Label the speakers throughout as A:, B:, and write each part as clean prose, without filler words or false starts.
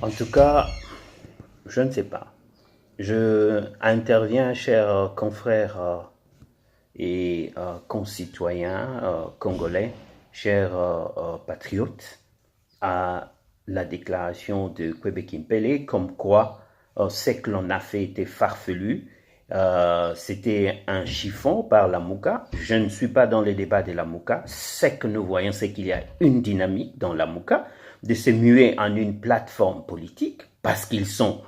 A: En tout cas, je ne sais pas. Je interviens, chers confrères et concitoyens congolais, chers patriotes, à la déclaration de Kwebe Kimpele, comme quoi ce que l'on a fait était farfelu. C'était un chiffon par la Mouka. Je ne suis pas dans les débats de la Mouka. Ce que nous voyons, c'est qu'il y a une dynamique dans la Mouka de se muer en une plateforme politique parce qu'ils sont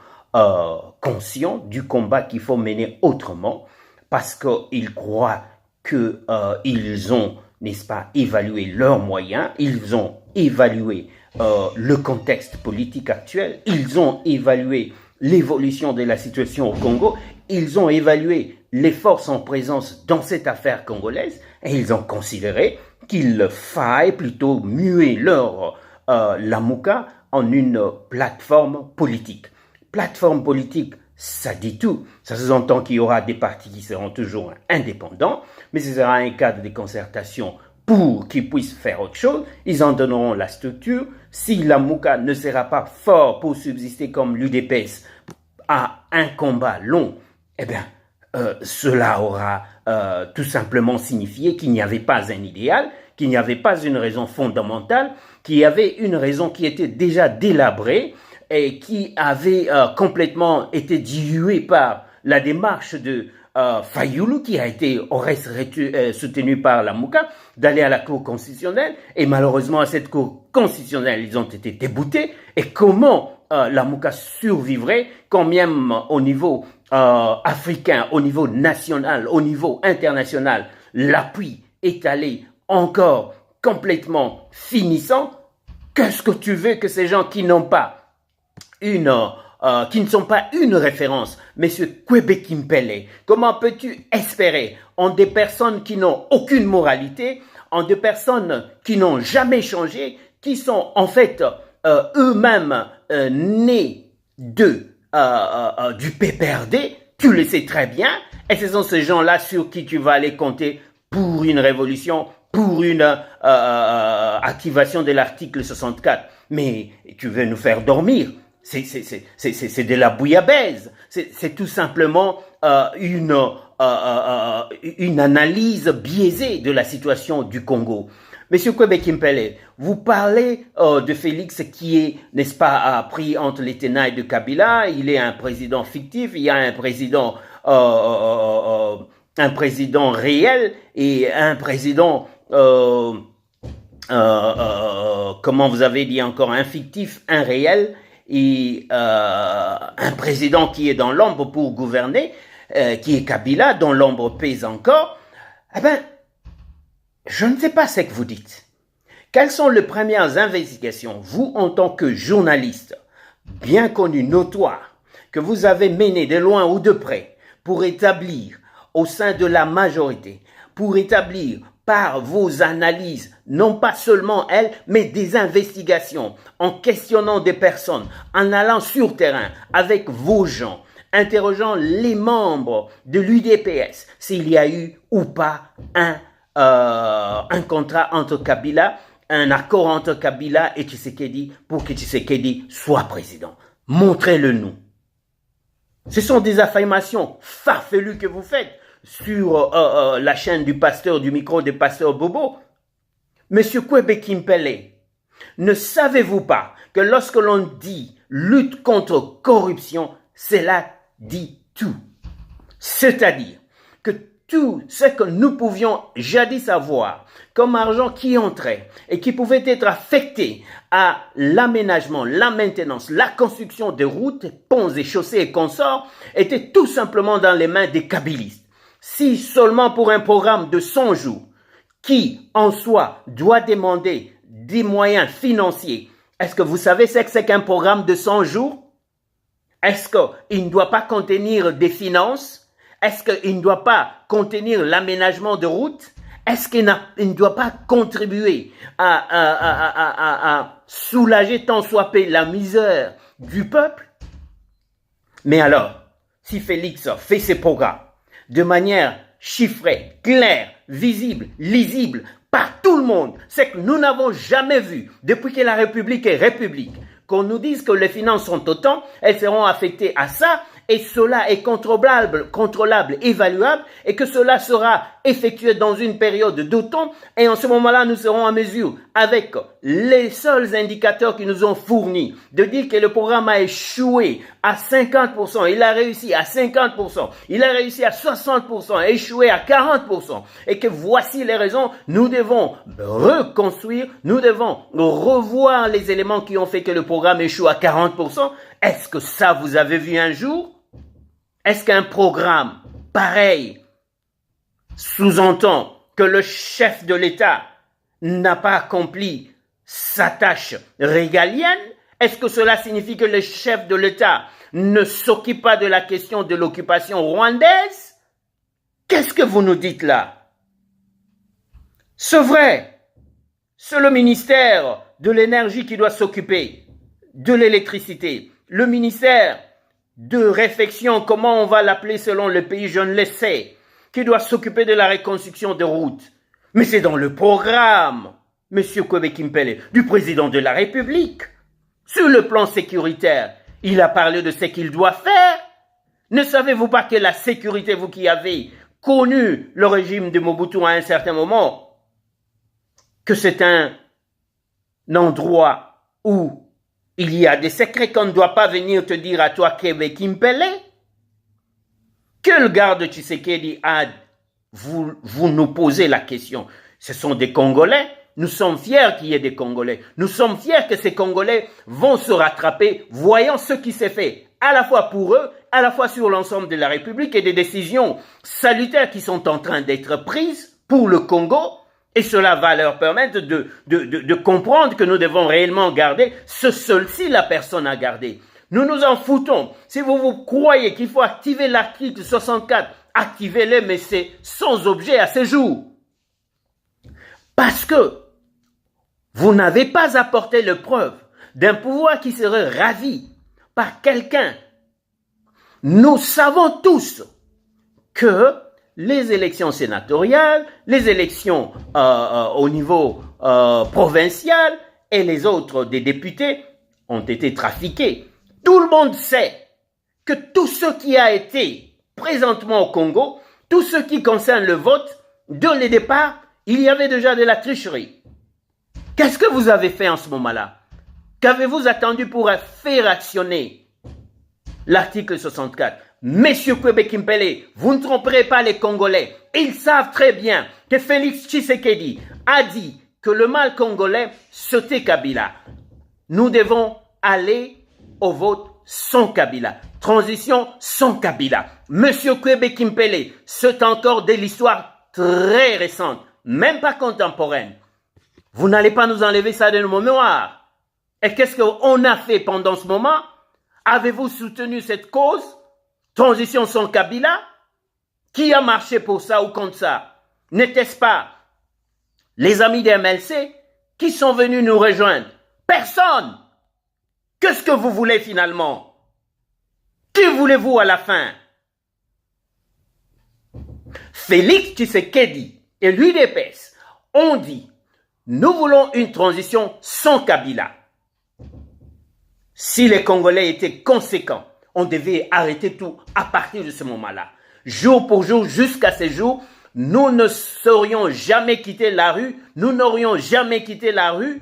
A: conscients du combat qu'il faut mener autrement, parce qu'ils croient qu'ils ont, n'est-ce pas, évalué leurs moyens, ils ont évalué le contexte politique actuel, ils ont évalué l'évolution de la situation au Congo, ils ont évalué les forces en présence dans cette affaire congolaise et ils ont considéré qu'il faille plutôt muer leur Lamouka en une plateforme politique. Plateforme politique, ça dit tout. Ça sous-entend qu'il y aura des partis qui seront toujours indépendants, mais ce sera un cadre de concertation pour qu'ils puissent faire autre chose. Ils en donneront la structure. Si la Mouka ne sera pas fort pour subsister comme l'UDPS à un combat long, eh bien, cela aura tout simplement signifié qu'il n'y avait pas un idéal, qu'il n'y avait pas une raison fondamentale, qu'il y avait une raison qui était déjà délabrée et qui avait complètement été diluée par la démarche de Fayoulou, qui a été au reste soutenu par la Mouka, d'aller à la Cour constitutionnelle. Et malheureusement, à cette Cour constitutionnelle, ils ont été déboutés. Et comment la Mouka survivrait quand même au niveau africain, au niveau national, au niveau international, l'appui est allé encore complètement finissant? Qu'est-ce que tu veux que ces gens qui n'ont pas qui ne sont pas une référence, Monsieur Kwebe Kimpele, comment peux-tu espérer en des personnes qui n'ont aucune moralité, en des personnes qui n'ont jamais changé, qui sont en fait eux-mêmes nés du PPRD, tu le sais très bien, et ce sont ces gens-là sur qui tu vas aller compter pour une révolution, pour une activation de l'article 64. Mais tu veux nous faire dormir. C'est de la bouillabaisse. C'est tout simplement une analyse biaisée de la situation du Congo. Monsieur Kwebe Kimpele, vous parlez de Félix qui est, n'est-ce pas, pris entre les tenailles de Kabila. Il est un président fictif. Il y a un président réel et un président comment vous avez dit encore, un fictif, un réel, et un président qui est dans l'ombre pour gouverner, qui est Kabila, dont l'ombre pèse encore. Eh bien, je ne sais pas ce que vous dites. Quelles sont les premières investigations, vous, en tant que journaliste, bien connu, notoire, que vous avez menées de loin ou de près, pour établir au sein de la majorité, pour établir par vos analyses, non pas seulement elles, mais des investigations, en questionnant des personnes, en allant sur terrain avec vos gens, interrogeant les membres de l'UDPS, s'il y a eu ou pas un contrat entre Kabila, un accord entre Kabila et Tshisekedi pour que Tshisekedi soit président. Montrez-le nous. Ce sont des affirmations farfelues que vous faites sur la chaîne du micro de pasteur Bobo. Monsieur Kwebe Kimpele, ne savez-vous pas que lorsque l'on dit lutte contre corruption, cela dit tout. C'est-à-dire que tout ce que nous pouvions jadis avoir comme argent qui entrait et qui pouvait être affecté à l'aménagement, la maintenance, la construction de routes, ponts et chaussées et consorts était tout simplement dans les mains des kabilistes. Si seulement pour un programme de 100 jours, qui en soi doit demander des moyens financiers, est-ce que vous savez ce que c'est qu'un programme de 100 jours? Est-ce qu'il ne doit pas contenir des finances? Est-ce qu'il ne doit pas contenir l'aménagement de routes? Est-ce qu'il ne doit pas contribuer à soulager tant soit peu la misère du peuple? Mais alors, si Félix fait ses programmes de manière chiffrée, claire, visible, lisible, par tout le monde, c'est que nous n'avons jamais vu, depuis que la République est République, qu'on nous dise que les finances sont autant, elles seront affectées à ça, et cela est contrôlable, évaluable, et que cela sera effectué dans une période d'automne, et en ce moment-là, nous serons en mesure, avec les seuls indicateurs qu'ils nous ont fournis, de dire que le programme a échoué à 50%, il a réussi à 50%, il a réussi à 60%, échoué à 40%, et que voici les raisons, nous devons reconstruire, nous devons revoir les éléments qui ont fait que le programme échoue à 40%. Est-ce que ça, vous avez vu un jour? Est-ce qu'un programme pareil sous-entend que le chef de l'État n'a pas accompli sa tâche régalienne? Est-ce que cela signifie que le chef de l'État ne s'occupe pas de la question de l'occupation rwandaise? Qu'est-ce que vous nous dites là? C'est vrai, c'est le ministère de l'énergie qui doit s'occuper de l'électricité. Le ministère de réflexion, comment on va l'appeler selon le pays, je ne le sais, qui doit s'occuper de la reconstruction de routes. Mais c'est dans le programme, M. Kwebe Kimpele, du président de la République. Sur le plan sécuritaire, il a parlé de ce qu'il doit faire. Ne savez-vous pas que la sécurité, vous qui avez connu le régime de Mobutu à un certain moment, que c'est un endroit où il y a des secrets qu'on ne doit pas venir te dire à toi, Kwebe Kimpele? Quel garde Tshisekedi a? Vous nous posez la question. Ce sont des Congolais. Nous sommes fiers qu'il y ait des Congolais. Nous sommes fiers que ces Congolais vont se rattraper, voyant ce qui s'est fait, à la fois pour eux, à la fois sur l'ensemble de la République, et des décisions salutaires qui sont en train d'être prises pour le Congo. Et cela va leur permettre de comprendre que nous devons réellement garder ce seul-ci la personne à garder. Nous nous en foutons. Si vous croyez qu'il faut activer l'article 64, activez-le, mais c'est sans objet à ce jour. Parce que vous n'avez pas apporté le preuve d'un pouvoir qui serait ravi par quelqu'un. Nous savons tous que les élections sénatoriales, les élections au niveau provincial et les autres des députés ont été trafiqués. Tout le monde sait que tout ce qui a été présentement au Congo, tout ce qui concerne le vote, dès le départ, il y avait déjà de la tricherie. Qu'est-ce que vous avez fait en ce moment-là? Qu'avez-vous attendu pour faire actionner l'article 64? Messieurs Kwebe Kimpele, vous ne tromperez pas les Congolais. Ils savent très bien que Félix Tshisekedi a dit que le mal congolais, c'était Kabila. Nous devons aller au vote sans Kabila. Transition sans Kabila. Monsieur Kwebe Kimpele, c'est encore de l'histoire très récente, même pas contemporaine. Vous n'allez pas nous enlever ça de nos mémoires. Et qu'est-ce qu'on a fait pendant ce moment? Avez-vous soutenu cette cause? Transition sans Kabila? Qui a marché pour ça ou contre ça? N'était-ce pas les amis des MLC qui sont venus nous rejoindre? Personne! Qu'est-ce que vous voulez finalement? Qui voulez-vous à la fin? Félix Tshisekedi et l'UDPS ont dit: nous voulons une transition sans Kabila. Si les Congolais étaient conséquents, on devait arrêter tout à partir de ce moment-là. Jour pour jour, jusqu'à ce jour, nous ne serions jamais quitté la rue, nous n'aurions jamais quitté la rue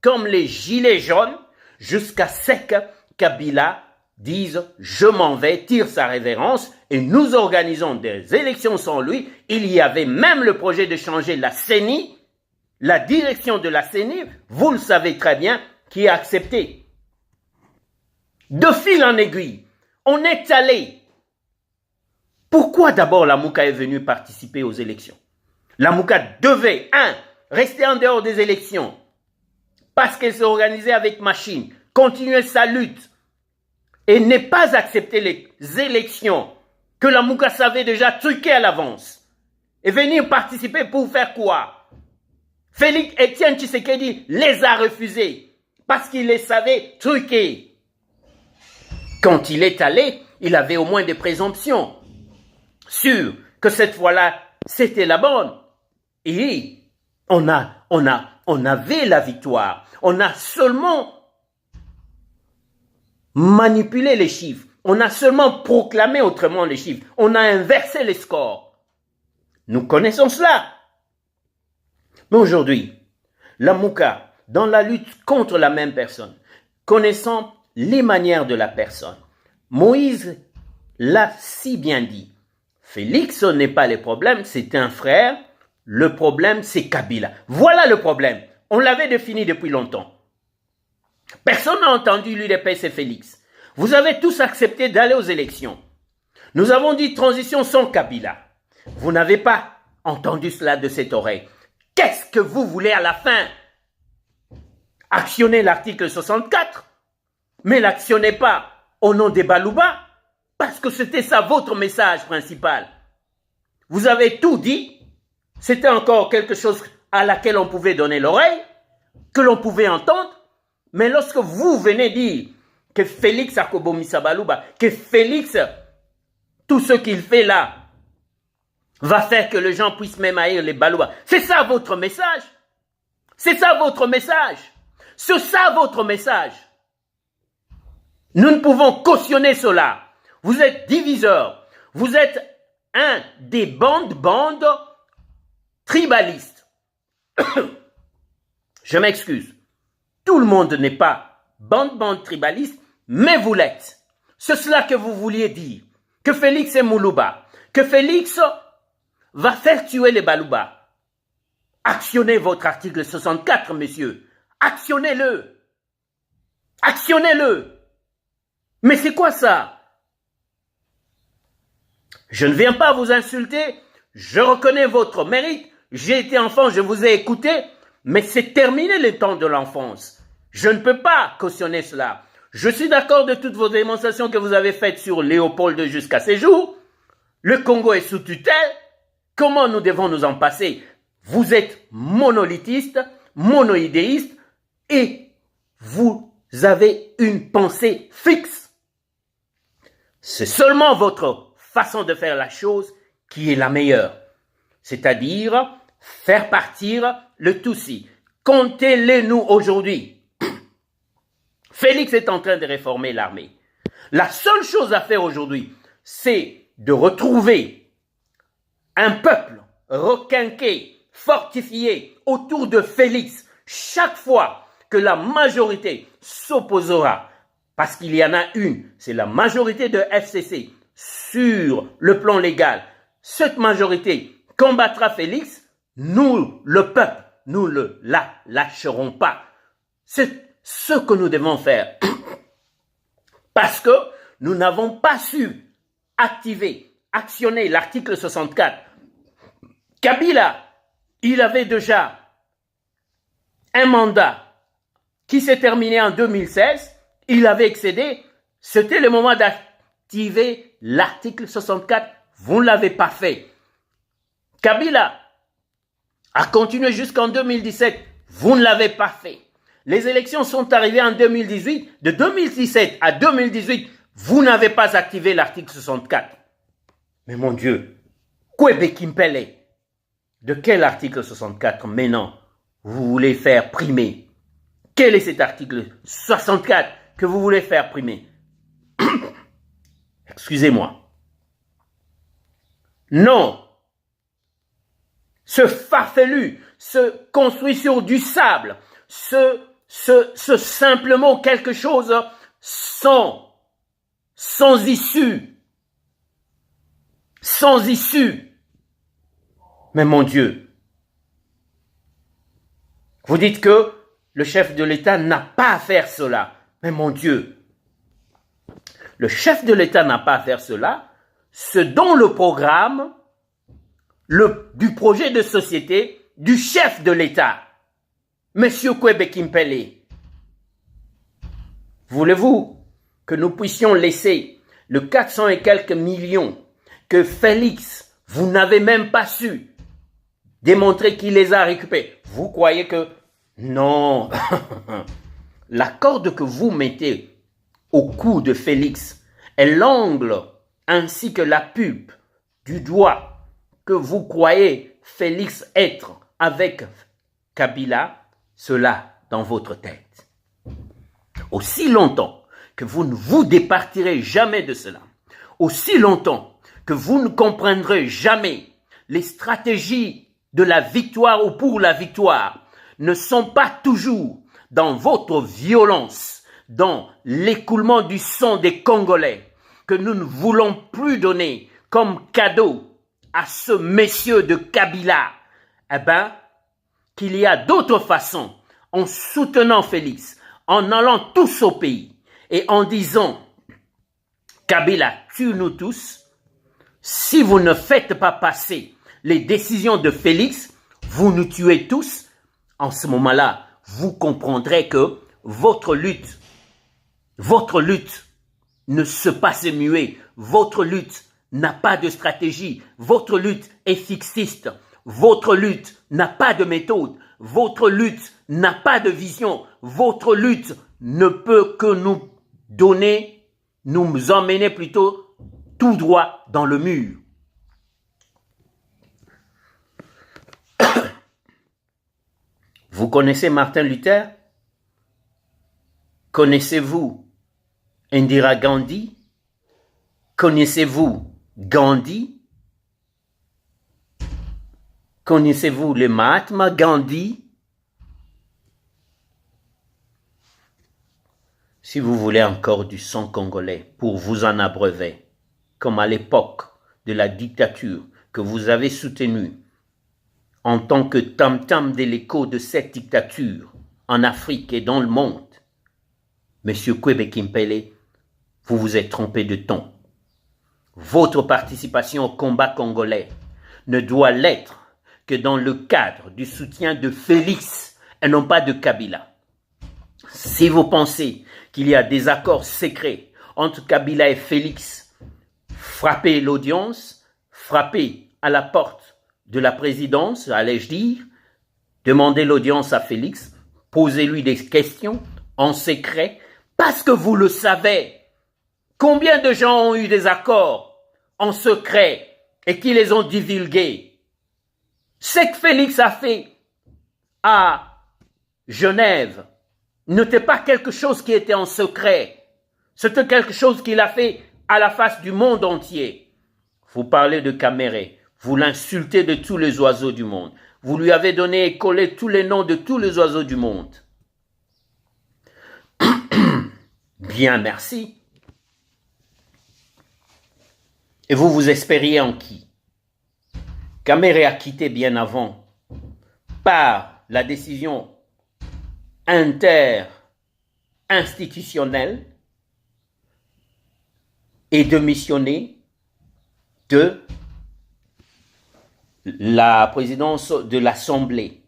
A: comme les gilets jaunes, jusqu'à ce que Kabila dise « je m'en vais », tire sa révérence, et nous organisons des élections sans lui. Il y avait même le projet de changer la CENI, la direction de la CENI, vous le savez très bien, qui a accepté. De fil en aiguille, on est allé. Pourquoi d'abord la Mouka est venue participer aux élections? La Mouka devait, rester en dehors des élections, parce qu'elle s'est organisée avec machine, continuer sa lutte, et ne pas accepter les élections que la Mouka savait déjà truquer à l'avance, et venir participer pour faire quoi? Félix Etienne Tshisekedi les a refusés, parce qu'il les savait truquer. Quand il est allé, il avait au moins des présomptions sûres que cette fois-là, c'était la bonne. Et on avait la victoire. On a seulement manipulé les chiffres. On a seulement proclamé autrement les chiffres. On a inversé les scores. Nous connaissons cela. Mais aujourd'hui, la Mouka, dans la lutte contre la même personne, connaissant les manières de la personne, Moïse l'a si bien dit. Félix n'est pas le problème, c'est un frère. Le problème, c'est Kabila. Voilà le problème. On l'avait défini depuis longtemps. Personne n'a entendu l'UDPS et Félix. Vous avez tous accepté d'aller aux élections. Nous avons dit transition sans Kabila. Vous n'avez pas entendu cela de cette oreille. Qu'est-ce que vous voulez à la fin? Actionner l'article 64, mais l'actionnez pas au nom des Balouba, parce que c'était ça votre message principal. Vous avez tout dit, c'était encore quelque chose à laquelle on pouvait donner l'oreille, que l'on pouvait entendre, mais lorsque vous venez dire que Félix a kobomisa Balouba, que Félix, tout ce qu'il fait là, va faire que les gens puissent même haïr les Balouba. C'est ça votre message. C'est ça votre message. C'est ça votre message. Nous ne pouvons cautionner cela. Vous êtes diviseurs. Vous êtes un des bandes tribalistes. Je m'excuse. Tout le monde n'est pas bande tribaliste, mais vous l'êtes. C'est cela que vous vouliez dire. Que Félix est Moulouba. Que Félix va faire tuer les Balouba. Actionnez votre article 64, messieurs. Actionnez-le. Actionnez-le. Mais c'est quoi ça? Je ne viens pas vous insulter. Je reconnais votre mérite. J'ai été enfant, je vous ai écouté. Mais c'est terminé le temps de l'enfance. Je ne peux pas cautionner cela. Je suis d'accord de toutes vos démonstrations que vous avez faites sur Léopold jusqu'à ces jours. Le Congo est sous tutelle. Comment nous devons nous en passer? Vous êtes monolithiste, monoïdéiste et vous avez une pensée fixe. C'est seulement votre façon de faire la chose qui est la meilleure. C'est-à-dire faire partir le Tutsi. Comptez-les nous aujourd'hui. Félix est en train de réformer l'armée. La seule chose à faire aujourd'hui, c'est de retrouver un peuple requinqué, fortifié autour de Félix. Chaque fois que la majorité s'opposera, parce qu'il y en a une, c'est la majorité de FCC sur le plan légal, cette majorité combattra Félix, nous, le peuple, nous ne la lâcherons pas. C'est ce que nous devons faire. Parce que nous n'avons pas su actionner l'article 64. Kabila, il avait déjà un mandat qui s'est terminé en 2016. Il avait excédé. C'était le moment d'activer l'article 64. Vous ne l'avez pas fait. Kabila a continué jusqu'en 2017. Vous ne l'avez pas fait. Les élections sont arrivées en 2018. De 2017 à 2018, vous n'avez pas activé l'article 64. Mais mon Dieu, Kwebe Kimpele, de quel article 64 maintenant vous voulez faire primer? Quel est cet article 64 que vous voulez faire primer? Excusez-moi. Non. Ce farfelu se construit sur du sable. Ce simplement quelque chose sans issue. Sans issue. Mais mon Dieu, vous dites que le chef de l'État n'a pas à faire cela. Mais mon Dieu, le chef de l'État n'a pas à faire cela. Ce dont le programme du projet de société du chef de l'État, Monsieur Kwebe Kimpele. Voulez-vous que nous puissions laisser le 400 et quelques millions que Félix, vous n'avez même pas su démontrer qu'il les a récupérés? Vous croyez que non? La corde que vous mettez au cou de Félix est l'angle ainsi que la pulpe du doigt que vous croyez Félix être avec Kabila, cela dans votre tête. Aussi longtemps que vous ne vous départirez jamais de cela, aussi longtemps que vous ne comprendrez jamais les stratégies de la victoire ou pour la victoire ne sont pas toujours dans votre violence, dans l'écoulement du sang des Congolais, que nous ne voulons plus donner comme cadeau à ce messieurs de Kabila, eh bien, qu'il y a d'autres façons, en soutenant Félix, en allant tous au pays et en disant « Kabila, tue-nous tous », si vous ne faites pas passer les décisions de Félix, vous nous tuez tous, en ce moment-là, vous comprendrez que votre lutte ne se passe muet, votre lutte n'a pas de stratégie, votre lutte est fixiste, votre lutte n'a pas de méthode, votre lutte n'a pas de vision, votre lutte ne peut que nous donner, nous emmener plutôt tout droit dans le mur. Vous connaissez Martin Luther? Connaissez-vous Indira Gandhi? Connaissez-vous Gandhi? Connaissez-vous le Mahatma Gandhi? Si vous voulez encore du sang congolais pour vous en abreuver, comme à l'époque de la dictature que vous avez soutenue, en tant que tam-tam de l'écho de cette dictature en Afrique et dans le monde, Monsieur Kwebe Kimpele, vous vous êtes trompé de ton. Votre participation au combat congolais ne doit l'être que dans le cadre du soutien de Félix et non pas de Kabila. Si vous pensez qu'il y a des accords secrets entre Kabila et Félix, frappez l'audience, frappez à la porte de la présidence, allais-je dire, demandez l'audience à Félix, posez-lui des questions en secret, parce que vous le savez. Combien de gens ont eu des accords en secret et qui les ont divulgués? Ce que Félix a fait à Genève n'était pas quelque chose qui était en secret. C'était quelque chose qu'il a fait à la face du monde entier. Vous parlez de Caméré. Vous l'insultez de tous les oiseaux du monde. Vous lui avez donné et collé tous les noms de tous les oiseaux du monde. Bien, merci. Et vous vous espériez en qui? Caméré a quitté bien avant par la décision inter-institutionnelle et de missionner de la présidence de l'Assemblée.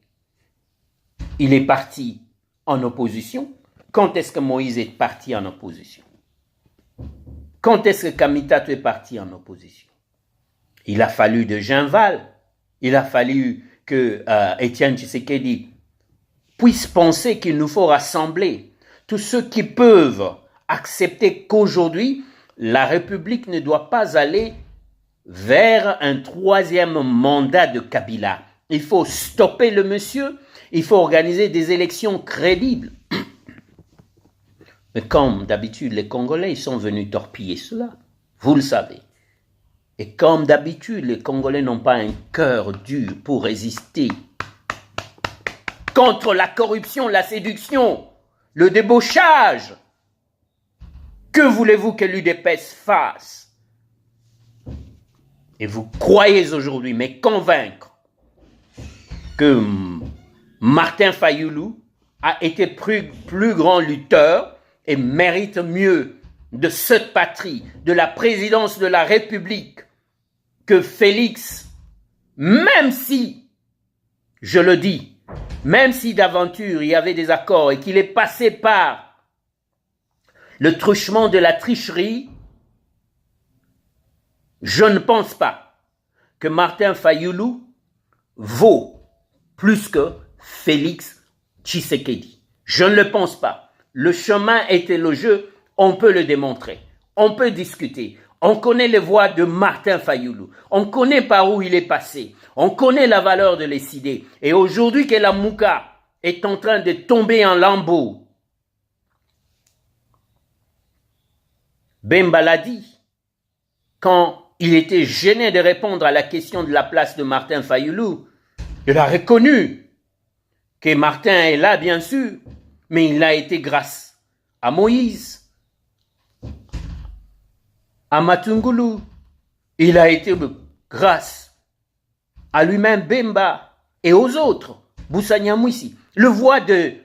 A: Il est parti en opposition. Quand est-ce que Moïse est parti en opposition? Quand est-ce que Kamitato est parti en opposition? Il a fallu de Ginval, il a fallu que Étienne Tshisekedi puisse penser qu'il nous faut rassembler tous ceux qui peuvent accepter qu'aujourd'hui, la République ne doit pas aller vers un troisième mandat de Kabila. Il faut stopper le monsieur, il faut organiser des élections crédibles. Mais comme d'habitude, les Congolais ils sont venus torpiller cela, vous le savez. Et comme d'habitude, les Congolais n'ont pas un cœur dur pour résister contre la corruption, la séduction, le débauchage. Que voulez-vous que l'UDPS fasse? Et vous croyez aujourd'hui, mais convaincre, que Martin Fayoulou a été plus grand lutteur et mérite mieux de cette patrie, de la présidence de la République, que Félix, même si, je le dis, même si d'aventure il y avait des accords et qu'il est passé par le truchement de la tricherie, je ne pense pas que Martin Fayoulou vaut plus que Félix Tshisekedi. Je ne le pense pas. Le chemin était le jeu, on peut le démontrer. On peut discuter. On connaît les voies de Martin Fayoulou. On connaît par où il est passé. On connaît la valeur de l'idées. Et aujourd'hui que la Mouka est en train de tomber en lambeaux, Bemba l'a dit, quand il était gêné de répondre à la question de la place de Martin Fayulu, il a reconnu que Martin est là, bien sûr, mais il a été grâce à Moïse, à Matungulu. Il a été grâce à lui-même, Bemba, et aux autres, Boussanyamwisi. Le voix de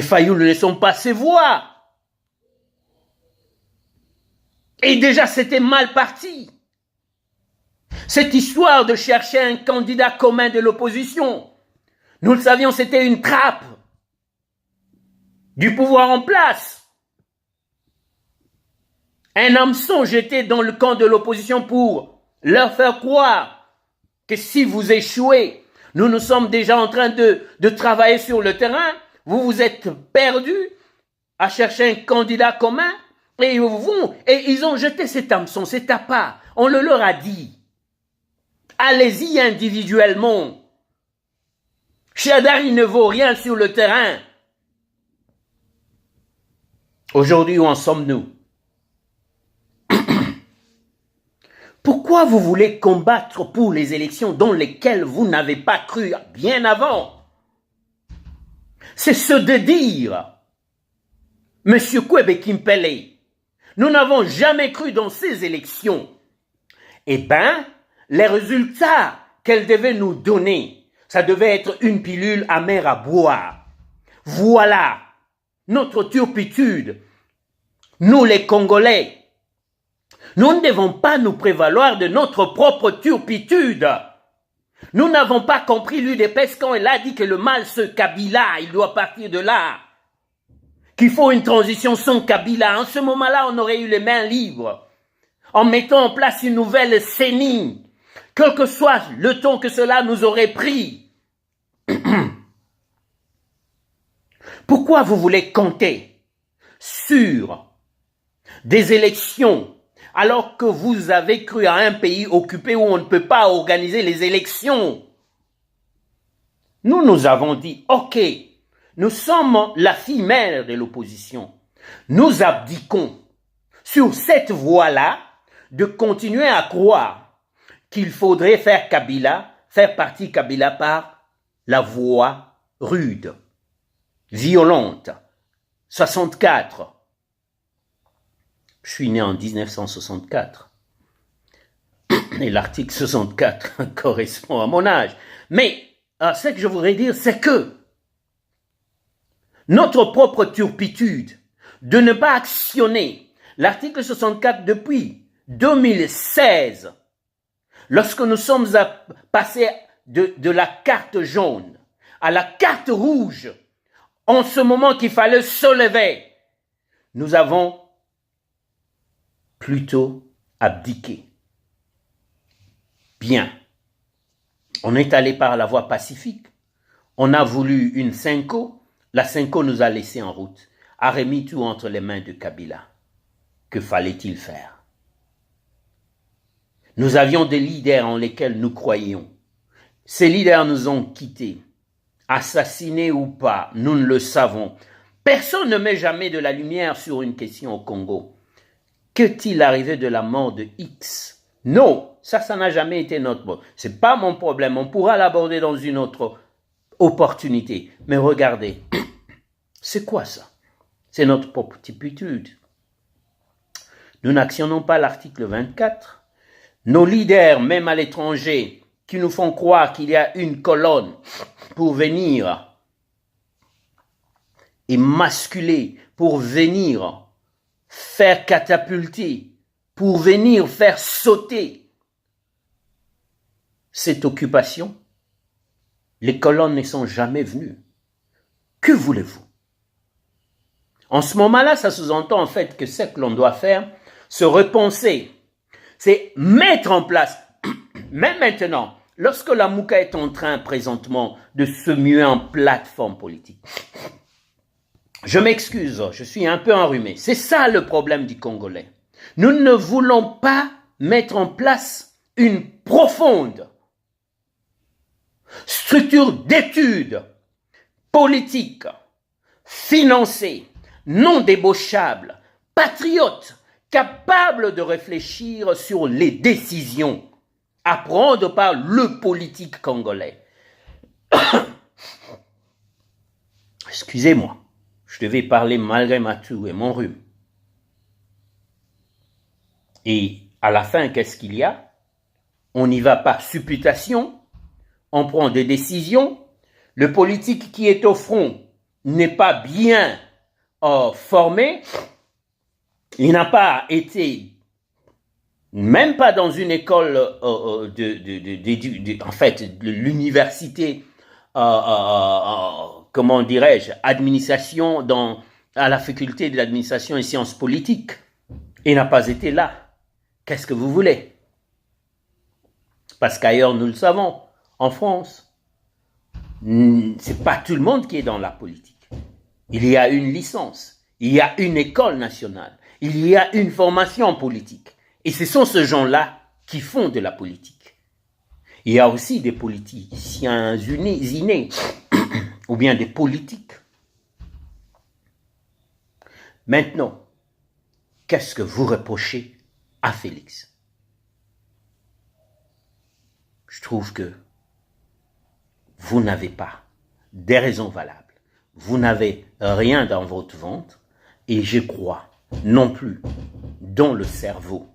A: Fayulu ne sont pas ses voix. Et déjà, c'était mal parti. Cette histoire de chercher un candidat commun de l'opposition, nous le savions, c'était une trappe du pouvoir en place. Un hameçon jeté dans le camp de l'opposition pour leur faire croire que si vous échouez, nous sommes déjà en train de travailler sur le terrain, vous vous êtes perdus à chercher un candidat commun, et ils ont jeté cet hameçon, cet appât. On le leur a dit. Allez-y individuellement. Chadari ne vaut rien sur le terrain. Aujourd'hui, où en sommes-nous? Pourquoi vous voulez combattre pour les élections dans lesquelles vous n'avez pas cru bien avant? C'est ce de dire, Monsieur Kwebe Kimpele, nous n'avons jamais cru dans ces élections. Eh bien, les résultats qu'elles devaient nous donner, ça devait être une pilule amère à boire. Voilà notre turpitude. Nous les Congolais, nous ne devons pas nous prévaloir de notre propre turpitude. Nous n'avons pas compris l'UDPS quand elle a dit que le mal se Kabila, il doit partir de là. Qu'il faut une transition sans Kabila. En ce moment-là, on aurait eu les mains libres. En mettant en place une nouvelle CENI, quel que soit le temps que cela nous aurait pris. Pourquoi vous voulez compter sur des élections alors que vous avez cru à un pays occupé où on ne peut pas organiser les élections? Nous avons dit, ok, nous sommes la fille mère de l'opposition. Nous abdiquons sur cette voie-là de continuer à croire qu'il faudrait faire partie Kabila par la voie rude, violente. 64. Je suis né en 1964. Et l'article 64 correspond à mon âge. Mais ce que je voudrais dire, c'est que notre propre turpitude de ne pas actionner l'article 64 depuis 2016, lorsque nous sommes passés de la carte jaune à la carte rouge, en ce moment qu'il fallait se lever, nous avons plutôt abdiqué. Bien. On est allé par la voie pacifique. On a voulu une Cinco. La Cinco nous a laissés en route, a remis tout entre les mains de Kabila. Que fallait-il faire? Nous avions des leaders en lesquels nous croyions. Ces leaders nous ont quittés. Assassinés ou pas, nous ne le savons. Personne ne met jamais de la lumière sur une question au Congo. Qu'est-il arrivé de la mort de X? Non, ça n'a jamais été notre problème. Ce n'est pas mon problème. On pourra l'aborder dans une autre opportunité. Mais regardez, c'est quoi ça? C'est notre propre turpitude. Nous n'actionnons pas l'article 24. Nos leaders, même à l'étranger, qui nous font croire qu'il y a une colonne pour venir émasculer, pour venir faire catapulter, pour venir faire sauter cette occupation, les colonnes ne sont jamais venues. Que voulez-vous? En ce moment-là, ça sous-entend en fait que ce que l'on doit faire, se repenser, c'est mettre en place, même maintenant, lorsque la Mouka est en train présentement de se muer en plateforme politique. Je m'excuse, je suis un peu enrhumé. C'est ça le problème du Congolais. Nous ne voulons pas mettre en place une profonde structure d'études politique, financé, non débauchable, patriote, capable de réfléchir sur les décisions à prendre par le politique congolais. Excusez-moi, je devais parler malgré ma toux et mon rhume. Et à la fin, qu'est-ce qu'il y a? On n'y va par supputation, on prend des décisions. Le politique qui est au front n'est pas bien formé, il n'a pas été, même pas dans une école en fait, de l'université, comment dirais-je, administration, à la faculté de l'administration et sciences politiques. Il n'a pas été là. Qu'est-ce que vous voulez? Parce qu'ailleurs, nous le savons, en France, c'est pas tout le monde qui est dans la politique. Il y a une licence, il y a une école nationale, il y a une formation politique. Et ce sont ces gens-là qui font de la politique. Il y a aussi des politiciens innés, ou bien des politiques. Maintenant, qu'est-ce que vous reprochez à Félix? Je trouve que vous n'avez pas des raisons valables. Vous n'avez rien dans votre ventre et je crois non plus dans le cerveau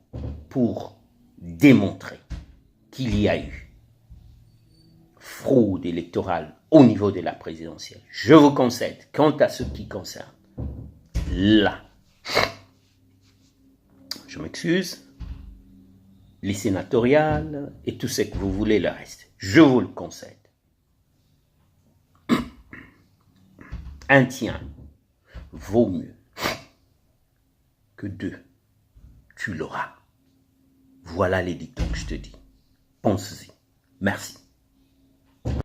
A: pour démontrer qu'il y a eu fraude électorale au niveau de la présidentielle. Je vous concède, quant à ce qui concerne là, je m'excuse, les sénatoriales et tout ce que vous voulez le reste, je vous le concède. Un tien vaut mieux que deux. Tu l'auras. Voilà les dictons que je te dis. Pense-y. Merci.